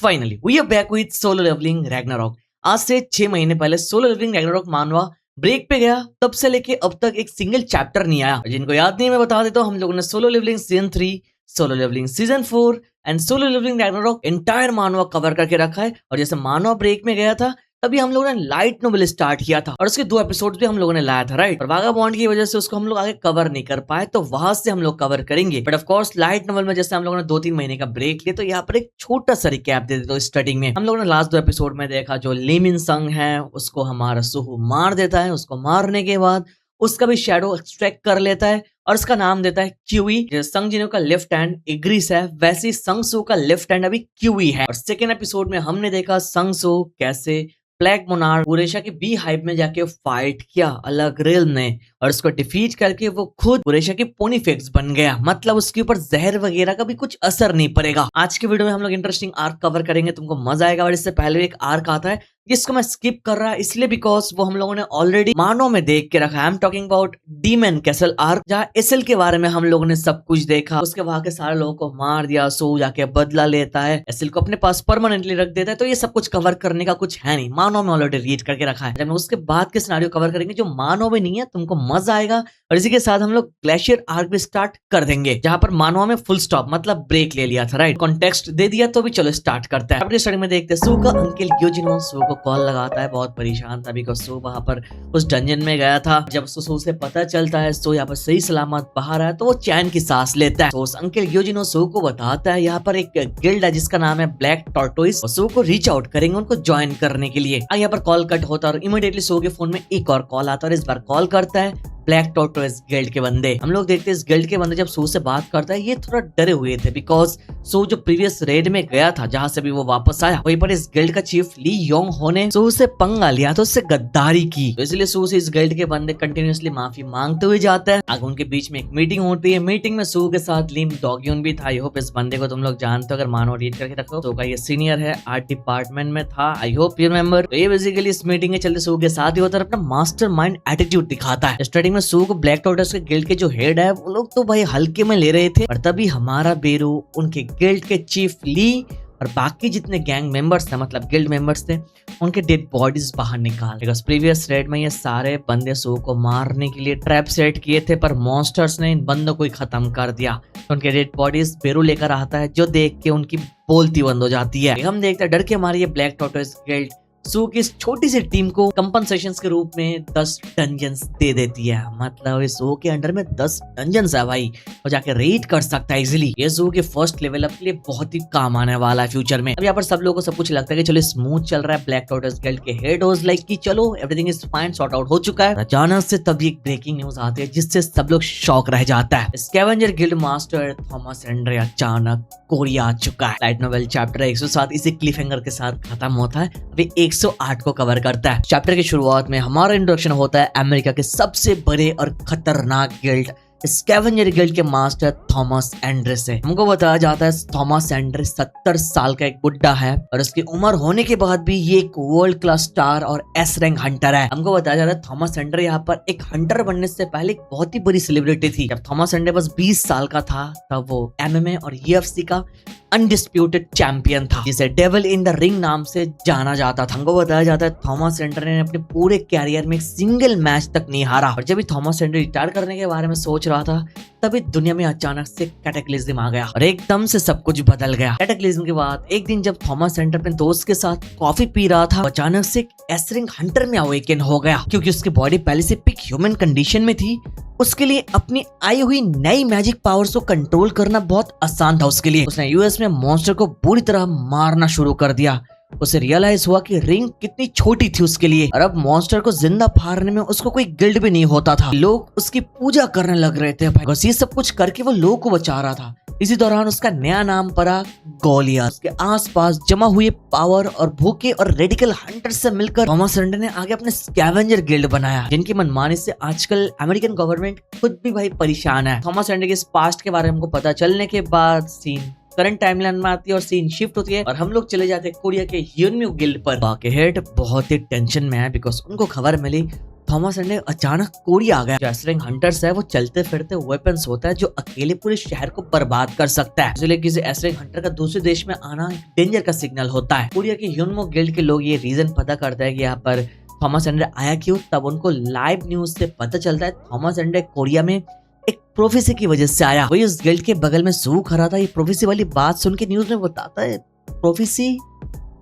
Finally we are back with solo leveling Ragnarok. आज से 6 महीने पहले solo leveling Ragnarok manhwa break पे गया, तब से लेके अब तक एक सिंगल चैप्टर नहीं आया। जिनको याद नहीं मैं बता देता हूँ, हम लोगों ने solo leveling season 3, solo leveling season 4 and solo leveling Ragnarok entire manhwa cover करके रखा है। और जैसे मानवा ब्रेक में गया था तभी हम लोगों ने लाइट नोवेल स्टार्ट किया था और उसके 2 एपिसोड भी हम लोगों ने लाया था, राइट। पर वागाबॉन्ड की वजह से उसको हम लोग आगे कवर नहीं कर पाए, तो वहां से हम लोग कवर करेंगे। But of course light novel में जैसे हम लोगों ने 2-3 महीने का ब्रेक लिया, तो यहाँ पर एक छोटा सा रिकैप दे देते। तो स्टार्टिंग में हम लोगों ने लास्ट 2 एपिसोड में देखा जो लीमिन संग है उसको हमारा सुहू मार देता है। उसको मारने के बाद उसका भी शैडो एक्सट्रैक्ट कर लेता है और उसका नाम देता है क्यूई। जैसे संग जिनो का लेफ्ट हैंड इग्रिस है, वैसे ही संग सू का लेफ्ट हैंड अभी क्यूई है। और सेकेंड एपिसोड में हमने देखा संग सू कैसे ब्लैक मोनार्क पुरेशा के बी हाइव में जाके फाइट किया अलग रेल में, और उसको डिफीट करके वो खुद पुरेशा की पोनीफेक्स बन गया। मतलब उसके ऊपर जहर वगैरह का भी कुछ असर नहीं पड़ेगा। आज के वीडियो में हम लोग इंटरेस्टिंग आर्क कवर करेंगे, तुमको मजा आएगा। और इससे पहले एक आर्क आता है जिसको मैं स्किप कर रहा इसलिए बिकॉज वो हम लोगों ने ऑलरेडी मानो में देख के रखा है। I am talking about demon castle arc, जहाँ एसएल के बारे में हम लोगों ने सब कुछ देखा। उसके वहां के सारे लोगों को मार दिया, सो जाके बदला लेता है, एसएल को अपने पास परमानेंटली रख देता है। तो ये सब कुछ कवर करने का कुछ है नहीं, मानो में ऑलरेडी रीड करके रखा है। जब उसके बाद के सिनेरियो कवर करेंगे जो मानो में नहीं है, तुमको मजा आएगा। और इसी के साथ हम लोग ग्लेशियर आर्क भी स्टार्ट कर देंगे, जहां पर मानवा में फुल स्टॉप मतलब ब्रेक ले लिया था, राइट। कॉन्टेक्स्ट दे दिया तो भी चलो स्टार्ट करते हैं। अपने स्टार्टिंग में देखते हैं सू का अंकल ग्योजिनो सू को कॉल लगाता है, बहुत परेशान था बिकॉज सू वहां पर उस डंजन में गया था। जब सू से पता चलता है सू यहाँ पर सही सलामत बाहर है, तो वो चैन की सांस लेता है। तो उस अंकल ग्योजिनो सू को बताता है यहाँ पर एक गिल्ड है जिसका नाम है ब्लैक टॉर्टोइस, सू को रीच आउट करेंगे उनको ज्वाइन करने के लिए। यहाँ पर कॉल कट होता है और इमीडिएटली सू के फोन में एक और कॉल आता है, और इस बार कॉल करता है ब्लैक टॉर्टोइस गिल्ड के बंदे। हम लोग देखते हैं इस गिल्ड के बंदे जब सू से बात करता है, ये थोड़ा डरे हुए थे बिकॉज सू जो प्रीवियस रेड में गया था जहां से भी वो वापस आया, वहीं पर इस गिल्ड का चीफ ली योंग हो ने सू से पंगा लिया तो उससे गद्दारी की। तो इसलिए सू से इस गिल्ड के बंदे कंटिन्यूअसली माफी मांगते हुए जाते हैं। आगे उनके बीच में एक मीटिंग होती है, मीटिंग में सू के साथ लिम डॉग्यून भी था। आई होप इस बंदे को तुम लोग जानते हो, अगर मानो रीड करके रखो। सू का ये सीनियर है, आर्ट डिपार्टमेंट में था, आई होप यू रिमेंबर। तो ये बेसिकली इस मीटिंग के चलते सू के साथ ही होता है, अपना मास्टर माइंड एटीट्यूड दिखाता है। स्टार्टिंग में सू को ब्लैक के गिल्ड के जो हेड है वो लोग तो भाई हल्के में ले रहे थे, और तभी हमारा बेरू उनके गिल्ड के चीफ ली और बाकी जितने गैंग मेंबर्स थे मतलब गिल्ड मेंबर्स थे उनके डेड बॉडीज बाहर निकाल। बिकॉज प्रीवियस रेड में ये सारे बंदे सू को मारने के लिए ट्रैप सेट किए थे, पर मॉन्स्टर्स ने इन बंदों को ही खत्म कर दिया। तो उनके डेड बॉडीज बेरू लेकर आता है, जो देख के उनकी बोलती बंद हो जाती है। हम देखते हैं डर के हमारी ये ब्लैक टॉर्टोइस गिल्ड सू की इस छोटी सी टीम को कंपनसेशन के रूप में 10 डंजन्स दे देती है। मतलब इस सू के अंडर में 10 डंजन्स है भाई, और जाके रेड कर सकता है इजीली। ये सू के फर्स्ट लेवल अप के लिए बहुत ही काम आने वाला है फ्यूचर में। अब यहाँ पर सब लोगों को सब कुछ लगता है कि चलो स्मूथ चल रहा है। ब्लैक टॉर्टोइस गिल्ड के हेड वाज लाइक कि चलो everything is fine, sort out हो चुका है। अचानक से तभी एक ब्रेकिंग न्यूज आती है जिससे सब लोग शॉक रह जाता है। Scavenger guild master Thomas Andre अचानक कोरिया आ चुका है। लाइट नोवेल चैप्टर 107 इसी क्लिफहैंगर के साथ खत्म होता है, अभी 108 को कवर करता है। चैप्टर की शुरुआत में हमारा इंट्रोडक्शन होता है अमेरिका के सबसे बड़े और खतरनाक गिल्ड स्कैवेंजर गिल्ड के मास्टर थॉमस एंड्रे से। हमको बताया जाता है थॉमस एंड्रे 70 साल का एक बुड्ढा है, और उसकी उम्र होने के बाद भी ये एक वर्ल्ड क्लास स्टार और एस रैंक हंटर है। हमको बताया जाता है थॉमस एंड्रे यहाँ पर एक हंटर बनने से पहले एक बहुत ही बड़ी सेलिब्रिटी थी। जब थॉमस एंड्रे बस 20 साल का था तब वो एमएमए और यूएफसी का अनडिस्प्यूटेड चैंपियन था, जिसे डेविल इन द रिंग नाम से जाना जाता था। हमको बताया जाता है थॉमस एंड्रे ने अपने पूरे कैरियर में एक सिंगल मैच तक नहीं हारा। और जब भी थॉमस एंड्रे रिटायर करने के बारे में सोच रहा था, तभी दुनिया में अचानक से कैटेक्लिज्म आ गया और एकदम से सब कुछ बदल गया। कैटेक्लिज्म के बाद एक दिन जब थॉमस एंड्रे अपने दोस्त के साथ कॉफी पी रहा था, अचानक से एस रैंक हंटर में अवेकन हो गया, क्योंकि उसकी बॉडी पहले से पिक ह्यूमन कंडीशन में थी। उसके लिए अपनी आई हुई नई मैजिक पावर्स को कंट्रोल करना बहुत आसान था उसके लिए। उसने यूएस में मॉन्स्टर को बुरी तरह मारना शुरू कर दिया। उसे रियलाइज हुआ कि रिंग कितनी छोटी थी उसके लिए, और अब मॉन्स्टर को जिंदा फाड़ने में उसको कोई गिल्ड भी नहीं होता था। लोग उसकी पूजा करने लग रहे थे भाई, बस ये सब कुछ करके वो लोगों को बचा रहा था। इसी दौरान उसका नया नाम पड़ा गोलियत। उसके आसपास जमा हुए पावर और भूखे और रेडिकल हंटर से मिलकर थॉमस एंड्रे ने आगे अपने स्कैवेंजर गिल्ड बनाया, जिनकी मनमानी से आजकल अमेरिकन गवर्नमेंट खुद भी भाई परेशान है। थॉमस एंड्रे के इस पास्ट के बारे में हमको पता चलने के बाद सीन करंट टाइमलाइन में आती है और सीन शिफ्ट होती है और हम लोग चले जाते हैं कोरिया के ह्यूनम्यू गिल्ड पर। बाकी हेड बहुत ही टेंशन में है बिकॉज उनको खबर मिली थॉमस एंड्रे अचानक कोरिया आ गया। जो एसरिंग हंटर्स है वो चलते फिरते वेपन्स होता है जो अकेले पूरे शहर को बर्बाद कर सकता है, इसलिए किसी एसरिंग हंटर का दूसरे देश में आना डेंजर का सिग्नल होता है। कोरिया के ह्यूनम्यू गिल्ड के लोग ये रीजन पता करते हैं कि यहाँ पर थॉमस एंड्रे आया क्यों। तब उनको लाइव न्यूज से पता चलता है थॉमस एंड्रे कोरिया में एक प्रोफेसी की वजह से आया। वही उस गिल्ड के बगल में सू खड़ा था। ये प्रोफेसी वाली बात सुन के न्यूज में बताता है प्रोफेसी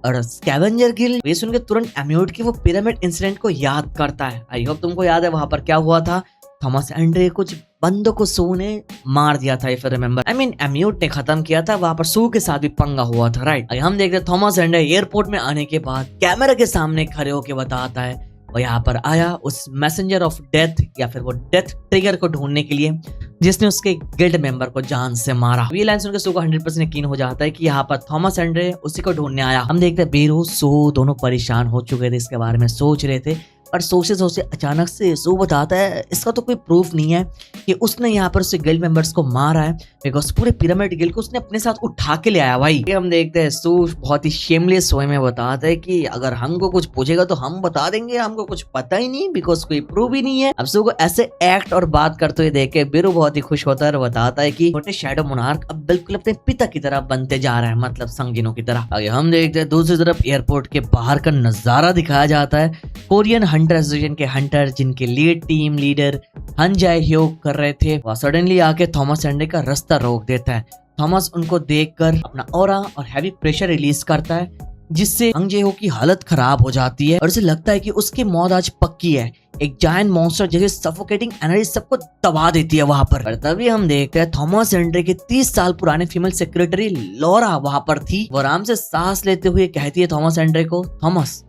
और स्कैवेंजर गिल्ड। ये सुन के तुरंत एम्यूट की वो पिरामिड इंसिडेंट को याद करता है। आई होप तुमको याद है वहां पर क्या हुआ था। थॉमस एंड्रे कुछ बंदों को सू ने मार दिया था, इफ रिमेम्बर। आई मीन एम्यूट ने खत्म किया था, वहां पर सू के साथ भी पंगा हुआ था, राइट। हम देखते हैं थॉमस एंड्रे एयरपोर्ट में आने के बाद कैमरा के सामने खड़े होकर बताता है वो यहाँ पर आया उस मैसेंजर ऑफ डेथ या फिर वो डेथ ट्रिगर को ढूंढने के लिए जिसने उसके गिल्ड मेंबर को जान से मारा। ये लाइन सुनकर सू को 100% यकीन हो जाता है कि यहाँ पर थॉमस एंड्रे उसी को ढूंढने आया। हम देखते हैं बीरू सू दोनों परेशान हो चुके थे, इसके बारे में सोच रहे थे और सोचते अचानक से सू बताता है इसका तो कोई प्रूफ नहीं है कि उसने यहाँ पर उसके गिल्ड मेंबर्स को मारा है बिकॉज पूरे पिरामिड गिल्ड को उसने अपने साथ उठा के ले आया। भाई हम देखते हैं सू बहुत ही शेमलेस वे में बताता है कि अगर हमको कुछ पूछेगा तो हम बता देंगे, हमको कुछ पता ही नहीं बिकॉज कोई प्रूफ ही नहीं है। अब सू को ऐसे एक्ट और बात करते हुए देख के बीरू बहुत ही खुश होता है और बताता है कि छोटे शैडो मोनार्क अब बिल्कुल अपने पिता की तरह बनते जा रहा है, मतलब संगिनों की तरह। आगे हम देखते हैं दूसरी तरफ एयरपोर्ट के बाहर का नजारा दिखाया जाता है। कोरियन हंटर एसोसिएशन के हंटर जिनके लीड टीम लीडर हन जाए ह्यो कर रहे थे वह सडनली आके थॉमस एंड्रे का रास्ता रोक देता है। थॉमस उनको देखकर अपना ऑरा और हैवी प्रेशर रिलीज करता है जिससे हंग जे हो की हालत खराब हो जाती है और उसे लगता है कि उसकी मौत आज पक्की है। एक जायंट मॉन्स्टर जैसे सफोकेटिंग एनर्जी सबको दबा देती है वहां पर। तभी हम देखते हैं थॉमस एंड्रे के 30 साल पुराने फीमेल सेक्रेटरी लॉरा वहां पर थी। वो आराम से सांस लेते हुए कहती है थॉमस एंड्रे को, थॉमस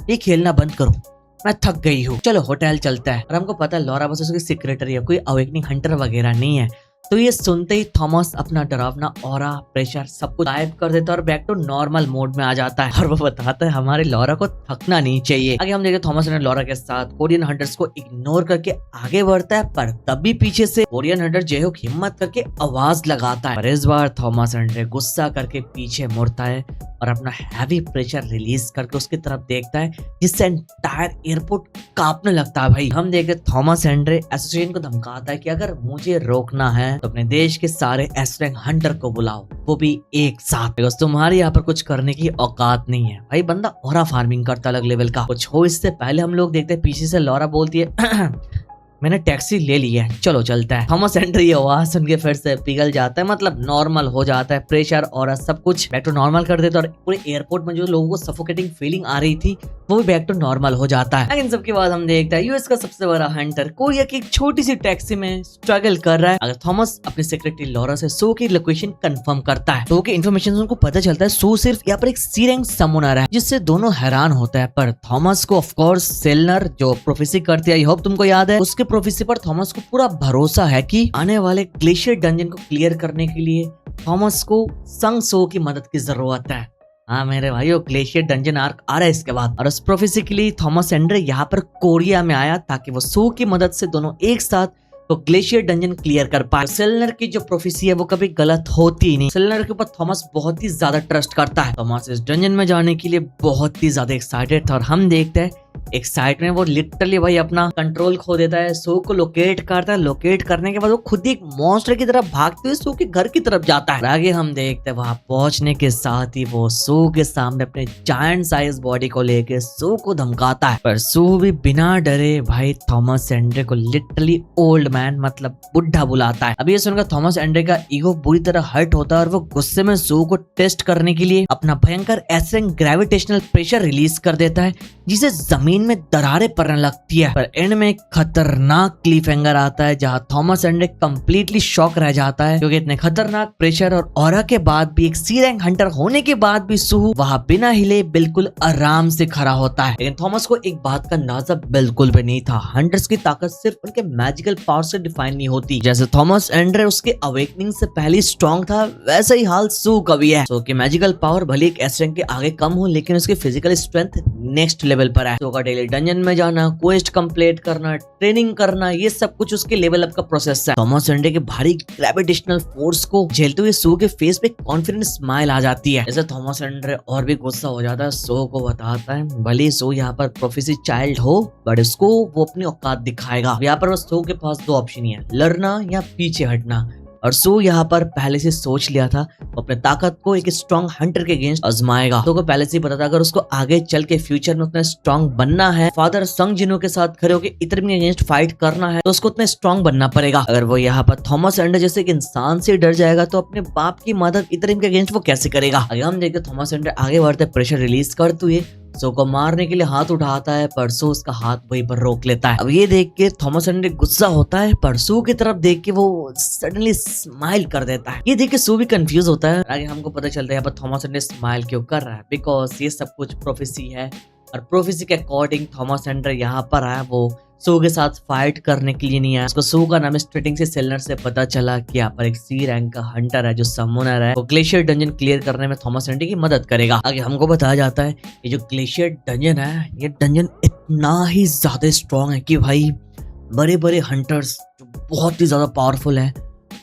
ये खेलना बंद करो, मैं थक गई हूँ, चलो होटल चलता है। और हमको पता है लॉरा बस उसकी सेक्रेटरी है, कोई अवेकनिंग हंटर वगैरह नहीं है। तो ये सुनते ही थॉमस अपना डरावना ऑरा प्रेशर सब कुछ गायब कर देता है और बैक टू नॉर्मल मोड में आ जाता है और वो बताता है हमारे लॉरा को थकना नहीं चाहिए। आगे हम देखें थॉमस ने लॉरा के साथ कोरियन हंटर्स को इग्नोर करके आगे बढ़ता है पर तभी पीछे से कोरियन हंटर जेहोक हिम्मत करके आवाज लगाता है। पर इस बार थॉमस एंड्रे गुस्सा करके पीछे मुड़ता है और अपना हैवी प्रेशर रिलीज करके उसकी तरफ देखता है जिससे एंटायर एयरपोर्ट कांपने लगता है। भाई हम देखे थॉमस एंड्रे एसोसिएशन को धमकाता है कि अगर मुझे रोकना है तो अपने देश के सारे एसरैंक हंटर को बुलाओ, वो भी एक साथ, बिकॉज तुम्हारे यहाँ पर कुछ करने की औकात नहीं है। भाई बंदा ऑरा फार्मिंग करता अलग लेवल का। कुछ हो इससे पहले हम लोग देखते हैं पीछे से लॉरा बोलती है मैंने टैक्सी ले ली है, चलो चलता है। थॉमस एंड्रे ये आवाज सुन के फिर से पिघल जाता है, मतलब नॉर्मल हो जाता है, प्रेशर और सब कुछ बैक टू नॉर्मल कर देता है और पूरे एयरपोर्ट में जो लोगों को सफोकेटिंग फीलिंग आ रही थी वो भी बैक टू नॉर्मल हो जाता है। लेकिन सबके बाद हम देखते हैं यूएस का सबसे बड़ा हंटर कोरिया की एक छोटी सी टैक्सी में स्ट्रगल कर रहा है। अगर थॉमस अपनी सेक्रेटरी लॉरा से सो की लोकेशन कंफर्म करता है तो इन्फॉर्मेशन उनको पता चलता है सो सिर्फ यहाँ पर एक सी रैंक समोनर है, जिससे दोनों हैरान होता है। पर थॉमस को ऑफकोर्स सेलनर जो प्रोफेसी करती है, आई होप तुमको याद है, उसके प्रोफेसी पर थॉमस को पूरा भरोसा है कि आने वाले ग्लेशियर डंजन को क्लियर करने के लिए थॉमस को संग सो की मदद की जरूरत है। हाँ मेरे भाइयों, ग्लेशियर डंजन आर्क आ रहा है इसके बाद। और उस प्रोफेसी के लिए थॉमस एंड्रे यहाँ पर कोरिया में आया ताकि वो सो की मदद से दोनों एक साथ तो ग्लेशियर डंजन क्लियर कर पाए। सेलनर की जो प्रोफेसी है वो कभी गलत होती ही नहीं। सेलनर के ऊपर थॉमस बहुत ही ज्यादा ट्रस्ट करता है। थॉमस इस डंजन में जाने के लिए बहुत ही ज्यादा एक्साइटेड था और हम देखते हैं एक साइड में वो लिटरली भाई अपना कंट्रोल खो देता है, सो को लोकेट करता है। लोकेट करने के बाद वो खुद ही एक मॉन्स्टर की तरफ भागते हुए सो के घर की तरफ जाता है। आगे हम देखते हैं वहां पहुंचने के साथ ही वो सो के सामने अपने जायंट साइज बॉडी को लेके सो को धमकाता है, पर सो भी बिना डरे भाई थॉमस एंड्रे को लिटरली ओल्ड मैन मतलब बुढ़ा बुलाता है। अब ये सुनकर थॉमस एंड्रे का ईगो बुरी तरह हर्ट होता है और वो गुस्से में सो को टेस्ट करने के लिए अपना भयंकर एसरेंग ग्रेविटेशनल प्रेशर रिलीज कर देता है जिसे जमीन में दरारें पड़ने लगती है। पर एंड में एक खतरनाक क्लिफ हैंगर आता है जहां थॉमस एंड्रे कंप्लीटली शॉक रह जाता है क्योंकि इतने खतरनाक प्रेशर और ऑरा के बाद भी एक सी रैंक हंटर होने के बाद भी सूहू वहां बिना हिले बिल्कुल आराम से खड़ा होता है। लेकिन थॉमस को एक बात का अंदाजा बिल्कुल भी नहीं था, हंटर्स की ताकत सिर्फ उनके मैजिकल पावर से डिफाइन नहीं होती। जैसे थॉमस एंड्रे उसके अवेकनिंग से पहले स्ट्रॉन्ग था वैसे ही हाल सू का भी है। सो की मैजिकल पावर भले एक एस रैंक के आगे कम हो लेकिन उसकी फिजिकल स्ट्रेंथ नेक्स्ट लेवल पर है। सो का डेली डंजन में जाना, क्वेस्ट कंप्लीट करना, ट्रेनिंग करना, ये सब कुछ उसके लेवल अप का प्रोसेस है। थॉमस एंडे के भारी ग्रेविटेशनल फोर्स को झेलते हुए सो के फेस पे कॉन्फिडेंट स्माइल आ जाती है। जैसे थॉमस एंडे और भी गुस्सा हो जाता है, सो को बताता है भले सो यहाँ पर प्रोफेसी चाइल्ड हो बट इसको वो अपनी औकात दिखाएगा। यहाँ पर सो के पास दो ऑप्शन है, लड़ना या पीछे हटना। और सो यहाँ पर पहले से सोच लिया था वो अपने ताकत को एक स्ट्रॉन्ग हंटर के अगेंस्ट आजमाएगा। सो को पहले से ही पता था अगर उसको आगे चल के फ्यूचर में उतना स्ट्रॉन्ग बनना है, फादर संग जिनो के साथ खड़े होकर इतरम के अगेंस्ट फाइट करना है, तो उसको उतना स्ट्रॉन्ग बनना पड़ेगा। अगर वो यहाँ पर थॉमस एंडर जैसे एक इंसान से डर जाएगा तो अपने बाप की मदद इतरम के अगेंस्ट वो कैसे करेगा। अगर हम देखते थॉमस एंडर आगे बढ़ते प्रेशर रिलीज करते हुए सो को मारने के लिए हाथ उठाता है, पर सो उसका हाथ वहीं पर रोक लेता है। अब ये देख के थॉमस एंडर गुस्सा होता है, पर सो की तरफ देख के वो सडनली स्माइल कर देता है। ये देख के सो भी कंफ्यूज होता है। आगे हमको पता चलता है यहाँ पर थॉमस एंडर स्माइल क्यों कर रहा है, बिकॉज ये सब कुछ प्रोफेसी है और प्रोफेसी के अकॉर्डिंग थॉमस एंडर यहाँ पर आया वो सो के साथ फाइट करने के लिए नहीं आया। उसको सो का नाम स्ट्रेटिंग से सेलर से पता चला कि यहाँ पर एक सी रैंक का हंटर है जो समोनर है, वो ग्लेशियर डंजन क्लियर करने में थॉमस एंडर की मदद करेगा। आगे हमको बताया जाता है ये जो ग्लेशियर डंजन है, ये डंजन इतना ही ज्यादा स्ट्रॉन्ग है कि भाई बड़े बड़े हंटर्स जो बहुत ही ज्यादा पावरफुल है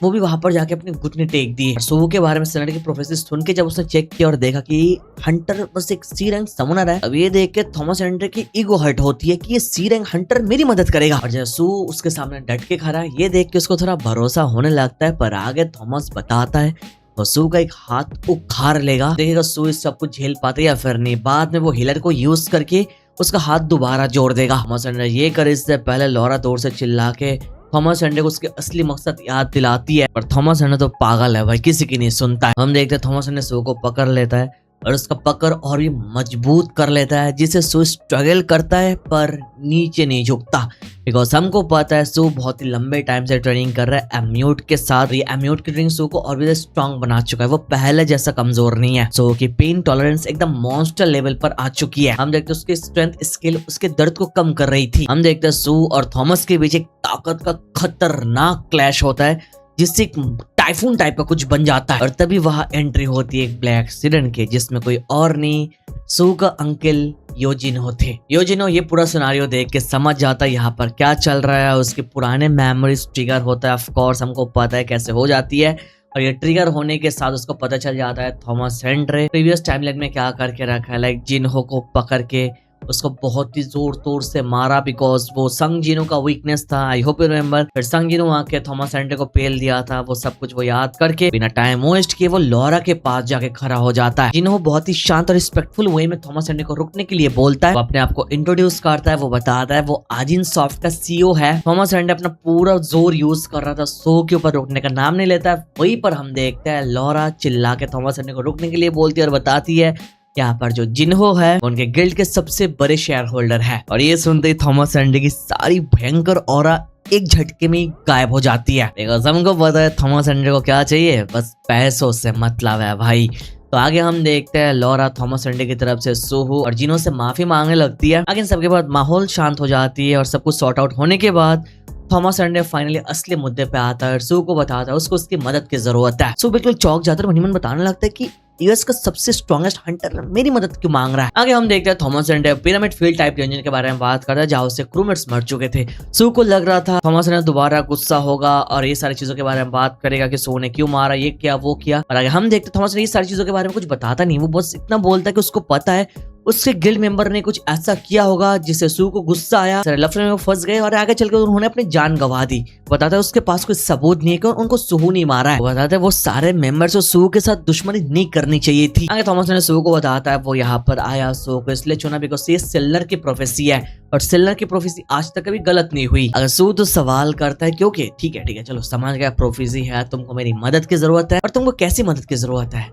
वो भी वहां पर जाके अपने घुटने टेक दिए। सो के बारे में सेलर की प्रोफेसर सुन के जब उसने चेक किया और देखा कि हंटर बस एक सी रैंक समोनर है, अब ये देख के थॉमस एंडर की ईगो हर्ट होती है कि ये सी रैंक हंटर मेरी मदद करेगा। और जब सो उसके सामने डट के खड़ा है, ये देख के उसको थोड़ा भरोसा होने लगता है। पर आगे थॉमस बताता है तो सू का एक हाथ उखाड़ लेगा, देखेगा सू इस सब कुछ झेल पाते या फिर नहीं। बाद में वो हिलर को यूज करके उसका हाथ दोबारा जोड़ देगा। थॉमस एंडर ये करे इससे पहले लॉरा दूर से चिल्ला के थॉमस एंडर को उसके असली मकसद याद दिलाती है, पर थॉमस एंडर तो पागल है भाई, किसी की नहीं सुनता है। हम देखते हैं थॉमस एंडर सो को पकड़ लेता है और उसका पकड़ और भी मजबूत कर लेता है, जिसे सो स्ट्रगल करता है पर नीचे नहीं झुकता। बिकॉज हमको पता है सो बहुत ही लंबे टाइम से ट्रेनिंग कर रहा है एम्यूट के साथ। ये एम्यूट की ट्रेनिंग सो को और भी स्ट्रॉन्ग बना चुका है, वो पहले जैसा कमजोर नहीं है। सो की पेन टॉलरेंस एकदम मॉन्स्टर लेवल पर आ चुकी है। हम देखते हैं उसकी स्ट्रेंथ स्किल उसके दर्द को कम कर रही थी। हम देखते हैं सो और थॉमस के बीच एक ताकत का खतरनाक क्लैश होता है जिससे टाइफून टाइप का कुछ बन जाता है। और तभी वहां एंट्री होती है एक ब्लैक सिडन के, जिसमें कोई और नहीं सो का अंकल योजिनो थे। योजिनो ये पूरा सिनारियो देख के समझ जाता है यहाँ पर क्या चल रहा है। उसके पुराने मेमोरीज ट्रिगर होता है, ऑफ कोर्स हमको पता है कैसे हो जाती है। और ये ट्रिगर होने के साथ उसको पता चल जाता है थॉमस एंडर प्रीवियस टाइमलाइन में क्या करके रखा है, लाइक जिन्हो को पकड़ के उसको बहुत ही जोर तोड़ से मारा, बिकॉज वो संग जिनो का वीकनेस था। I hope you remember. फिर संग जिनो आके थॉमस एंडर को पेल दिया था, वो सब कुछ वो याद करके बिना टाइम वेस्ट किए वो लॉरा के पास जाके खड़ा हो जाता है। जिनो बहुत ही शांत और रिस्पेक्टफुल वे में थॉमस एंडर को रुकने के लिए बोलता है, वो अपने आप को इंट्रोड्यूस करता है, वो बताता है वो आजिन सॉफ्ट का सीईओ है। थॉमस एंडर अपना पूरा जोर यूज कर रहा था, सो के ऊपर रुकने का नाम नहीं लेता है। वहीं पर हम देखते हैं लॉरा चिल्ला के थॉमस एंडर को रुकने के लिए बोलती है और बताती है यहाँ पर जो जिन्हो है उनके गिल्ड के सबसे बड़े शेयर होल्डर है। और ये सुनते ही थॉमस एंडर की सारी भयंकर ऑरा एक झटके में गायब हो जाती है। हमको पता है थॉमस एंडर को क्या चाहिए, बस पैसों से मतलब है भाई। तो आगे हम देखते हैं लॉरा थॉमस एंडर की तरफ से सोहू और जिनो से माफी मांगने लगती है। आगे सबके बाद माहौल शांत हो जाती है और सब कुछ सॉर्ट आउट होने के बाद थॉमस एंडर फाइनली असली मुद्दे पे आता है और सू को बताता है उसको उसकी मदद की जरूरत है। सू बिल्कुल चौंक जाता है और मन बताने लगता है कि यूएस का सबसे स्ट्रॉन्गेस्ट हंटर मेरी मदद क्यों मांग रहा है। आगे हम देखते हैं थॉमस एंडर पिरामिड फील्ड टाइप इंजन के बारे में बात करता है जहां उससे क्रूमेट्स मर चुके थे। सू को लग रहा था थॉमस एंडर दोबारा गुस्सा होगा और ये सारी चीजों के बारे में बात करेगा कि सू ने क्यों मारा, ये किया वो किया। और आगे हम देखते हैं थॉमस एंडर ये सारी चीजों के बारे में कुछ बताता नहीं, वो बस इतना बोलता है कि उसको पता है उसके गिल्ड मेंबर ने कुछ ऐसा किया होगा जिससे सू को गुस्सा आया, लफड़े में वो फंस गए और आगे चलकर उन्होंने अपनी जान गंवा दी। बताता है उसके पास कोई सबूत नहीं है कि उनको सू नहीं मारा है। बताता है वो सारे मेंबर्स को सू के साथ दुश्मनी नहीं करनी चाहिए थी। आगे थॉमस ने सू को बताता है वो यहाँ पर आया सू को इसलिए चुना बिकॉज ये सेलर की प्रोफेसी है और सेलर की प्रोफेसी आज तक कभी गलत नहीं हुई। अगर सू तो सवाल करता है क्योंकि ठीक है चलो समझ गया प्रोफेसी है, तुमको मेरी मदद की जरूरत है और तुमको कैसी मदद की जरूरत है।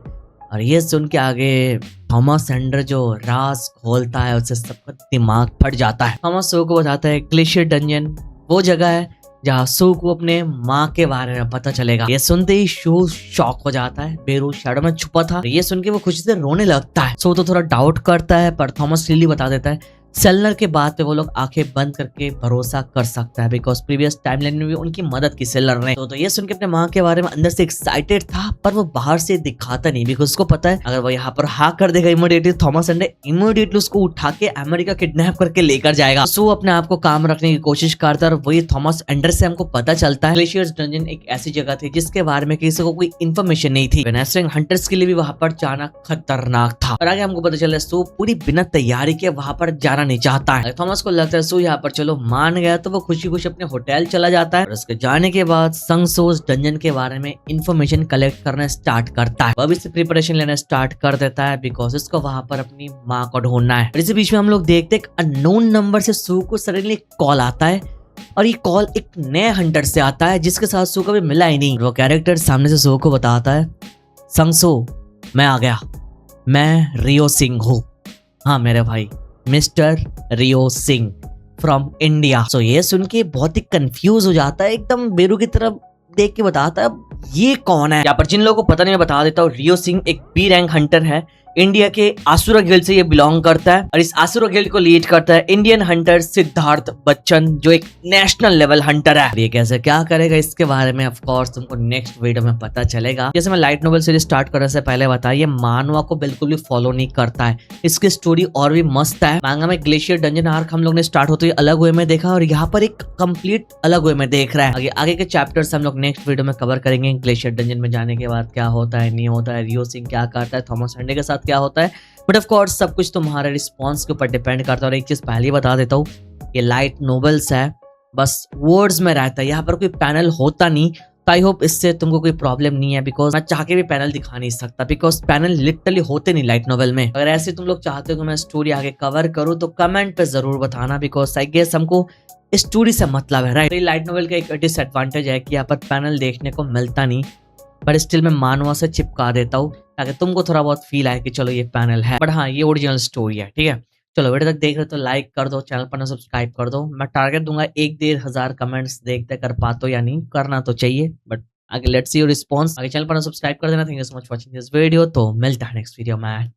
और ये सुन के आगे थॉमस एंडर जो राज खोलता है उससे सबका दिमाग फट जाता है। थॉमस सू को बताता है ग्लेशियर डंजन वो जगह है जहाँ सू को अपने माँ के बारे में पता चलेगा। ये सुनते ही शू शॉक हो जाता है, बेरू शैडो में छुपा था। ये सुन के वो खुशी से रोने लगता है। सू तो थोड़ा डाउट करता है पर थॉमस क्लियरली बता देता है सेलर के बात पे वो लोग आंखें बंद करके भरोसा कर सकता है, बिकॉज प्रीवियस टाइमलाइन में भी उनकी मदद की सेलर ने। तो ये सुन के अपने माँ के बारे में अंदर से एक्साइटेड था, पर वो बाहर से दिखाता नहीं, बिकॉज उसको पता है अगर वो यहाँ पर हाँ कर देगा इमीडिएटली, थॉमस एंडे इमीडिएटली उसको उठा के अमेरिका किडनैप करके लेकर जाएगा। सो अपने आप को काम रखने की कोशिश करता है, और वही थॉमस एंडर से हमको पता चलता है ग्लेशियर्स डंजन एक ऐसी जगह थी जिसके बारे में किसी को कोई इन्फॉर्मेशन नहीं थी। वेनेस्ट्रिंग हंटर्स के लिए भी वहां पर जाना खतरनाक था, और आगे हमको पता चला सो पूरी बिना तैयारी के वहां पर जाना नहीं चाहता है। थॉमस को लगता है सो यहाँ पर चलो मान गया, तो वो खुशी खुशी अपने होटल चला जाता है, और उसके जाने के बाद संग सो डंजन के बारे में इंफॉर्मेशन कलेक्ट करना स्टार्ट करता है। वह भी प्रिपरेशन लेना स्टार्ट कर देता है, बिकॉज उसको वहां पर अपनी माँ को ढूंढना है। इसी बीच में हम लोग देखते हैं अननोन नंबर से सू को सडनली कॉल आता है, और ये कॉल एक नए हंटर से आता है जिसके साथ सू कभी मिला ही नहीं। वो कैरेक्टर सामने से सू को बताता है, संगसो मैं आ गया, मैं रियो सिंह हूँ। हाँ मेरे भाई, mister Rio Singh from India. So ये सुन के बहुत ही कंफ्यूज हो जाता है, एकदम बेरू की तरफ देख के बताता है ये कौन है। यहाँ पर जिन लोगों को पता नहीं मैं बता देता हूँ, रियो सिंह एक बी रैंक हंटर है, इंडिया के आसुरा गिल्ड से ये बिलोंग करता है, और इस आसुरा गिल्ड को लीड करता है इंडियन हंटर सिद्धार्थ बच्चन, जो एक नेशनल लेवल हंटर है। ये कैसे क्या करेगा इसके बारे में ऑफ कोर्स तुमको नेक्स्ट वीडियो में पता चलेगा। जैसे मैं लाइट नोवेल सीरीज स्टार्ट करने से पहले बताया, ये मानवा को बिल्कुल भी फॉलो नहीं करता है, इसकी स्टोरी और भी मस्त है। मांगा में ग्लेशियर डंजन आर्क हम लोग ने स्टार्ट होते हुए अलग वे में देखा, और यहाँ पर एक कंप्लीट अलग वे में देख रहा है। आगे के चैप्टर्स हम लोग नेक्स्ट वीडियो में कवर करेंगे। ग्लेशियर डंजन में जाने के बाद क्या होता है नहीं होता है, रियो सिंह क्या करता है, थॉमस एंडे के साथ क्या होता है, बट ऑफ कोर्स सब कुछ तुम्हारे रिस्पॉन्स के ऊपर डिपेंड करता है। और एक चीज पहले ही बता देता हूँ, ये लाइट नोवेल्स है, बस वर्ड्स में रहता है, यहाँ पर कोई पैनल होता नहीं। तो आई होप इससे तुमको कोई प्रॉब्लम नहीं है, बिकॉज मैं चाह के भी पैनल दिखा नहीं सकता, बिकॉज पैनल लिटरली होते नहीं लाइट नोवेल में। अगर ऐसे तुम लोग चाहते हो कि मैं स्टोरी आगे कवर करूँ तो कमेंट पे जरूर बताना, बिकॉज आई गेस हमको स्टोरी से मतलब है, राइट। लाइट नोवेल का एक डिसएडवांटेज है कि यहाँ पर पैनल देखने को मिलता नहीं, पर स्टिल मैं मानवा से चिपका देता हूँ ताकि तुमको थोड़ा बहुत फील आए कि चलो ये पैनल है, बट हाँ ये ओरिजिनल स्टोरी है, ठीक है। चलो वीडियो तक देख रहे हो तो लाइक कर दो, चैनल पर ना सब्सक्राइब कर दो। मैं टारगेट दूंगा 1-1.5 कमेंट्स, देखते कर पाते हो या नहीं, करना तो चाहिए, बट आगे लेट्स सी योर रिस्पॉन्स। आगे चैनल पर ना सब्सक्राइब कर देना। Thank you so much watching this video, तो मिलता है नेक्स्ट वीडियो में।